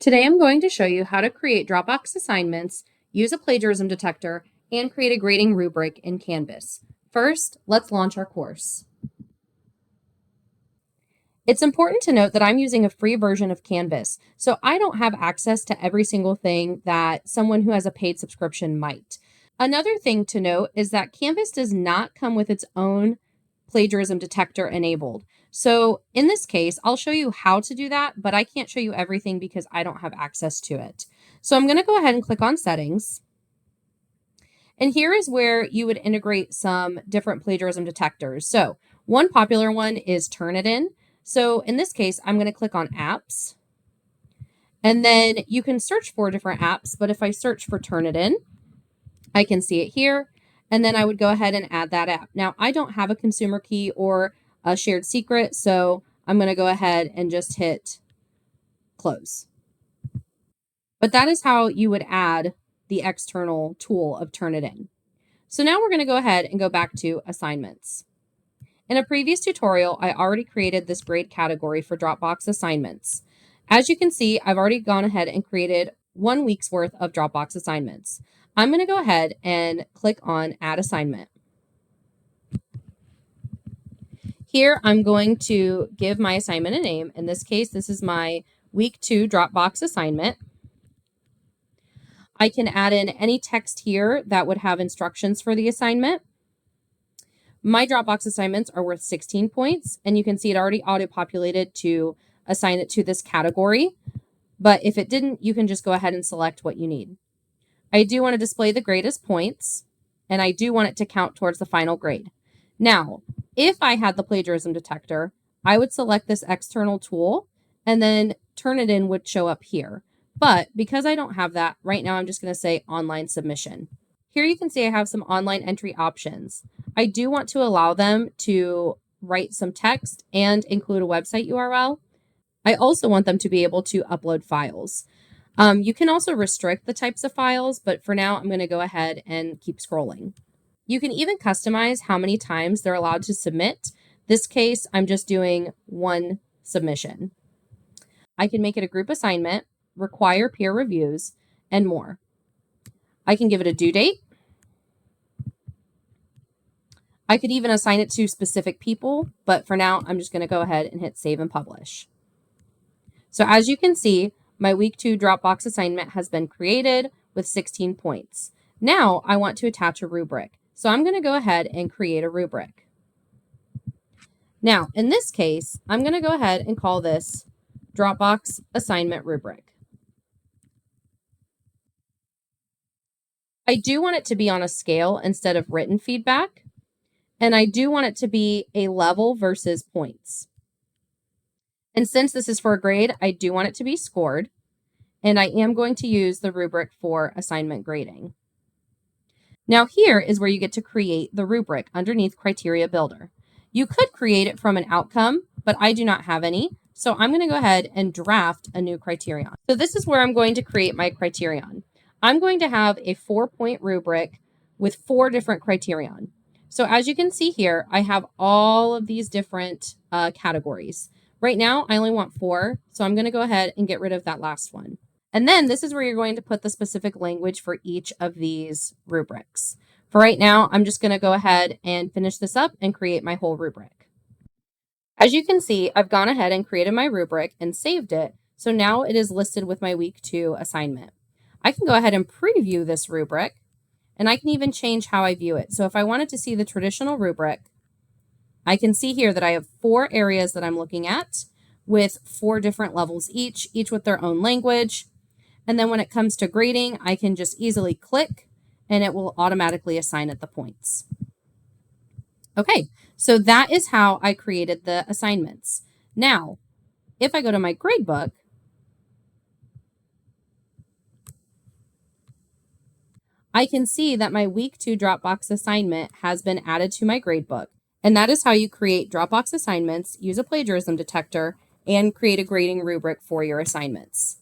Today I'm going to show you how to create Dropbox assignments, use a plagiarism detector, and create a grading rubric in Canvas. First, let's launch our course. It's important to note that I'm using a free version of Canvas, so I don't have access to every single thing that someone who has a paid subscription might. Another thing to note is that Canvas does not come with its own plagiarism detector enabled. So in this case, I'll show you how to do that, but I can't show you everything because I don't have access to it. So I'm going to go ahead and click on settings. And here is where you would integrate some different plagiarism detectors. So one popular one is Turnitin. So in this case, I'm going to click on apps. And then you can search for different apps, but if I search for Turnitin, I can see it here. And then I would go ahead and add that app. Now, I don't have a consumer key or a shared secret, so I'm going to go ahead and just hit close. But that is how you would add the external tool of Turnitin. So now we're going to go ahead and go back to assignments. In a previous tutorial, I already created this grade category for Dropbox assignments. As you can see, I've already gone ahead and created 1 week's worth of Dropbox assignments. I'm going to go ahead and click on Add Assignment. Here, I'm going to give my assignment a name. In this case, this is my Week 2 Dropbox assignment. I can add in any text here that would have instructions for the assignment. My Dropbox assignments are worth 16 points, and you can see it already auto-populated to assign it to this category. But if it didn't, you can just go ahead and select what you need. I do want to display the grade as points, and I do want it to count towards the final grade. Now, if I had the plagiarism detector, I would select this external tool, and then Turnitin would show up here. But because I don't have that, right now I'm just going to say online submission. Here you can see I have some online entry options. I do want to allow them to write some text and include a website URL. I also want them to be able to upload files. You can also restrict the types of files, but for now, I'm going to go ahead and keep scrolling. You can even customize how many times they're allowed to submit. This case, I'm just doing 1 submission. I can make it a group assignment, require peer reviews, and more. I can give it a due date. I could even assign it to specific people, but for now, I'm just going to go ahead and hit Save and Publish. So as you can see, my Week 2 Dropbox assignment has been created with 16 points. Now I want to attach a rubric. So I'm going to go ahead and create a rubric. Now, in this case, I'm going to go ahead and call this Dropbox assignment rubric. I do want it to be on a scale instead of written feedback. And I do want it to be a level versus points. And since this is for a grade, I do want it to be scored. And I am going to use the rubric for assignment grading. Now here is where you get to create the rubric underneath Criteria Builder. You could create it from an outcome, but I do not have any. So I'm going to go ahead and draft a new criterion. So this is where I'm going to create my criterion. I'm going to have a 4-point rubric with 4 different criterion. So as you can see here, I have all of these different categories. Right now, I only want 4, so I'm going to go ahead and get rid of that last one. And then this is where you're going to put the specific language for each of these rubrics. For right now, I'm just going to go ahead and finish this up and create my whole rubric. As you can see, I've gone ahead and created my rubric and saved it. So now it is listed with my Week 2 assignment. I can go ahead and preview this rubric, and I can even change how I view it. So if I wanted to see the traditional rubric, I can see here that I have 4 areas that I'm looking at with 4 different levels each with their own language. And then when it comes to grading, I can just easily click and it will automatically assign it the points. Okay, so that is how I created the assignments. Now, if I go to my gradebook, I can see that my Week 2 Dropbox assignment has been added to my gradebook. And that is how you create Dropbox assignments, use a plagiarism detector, and create a grading rubric for your assignments.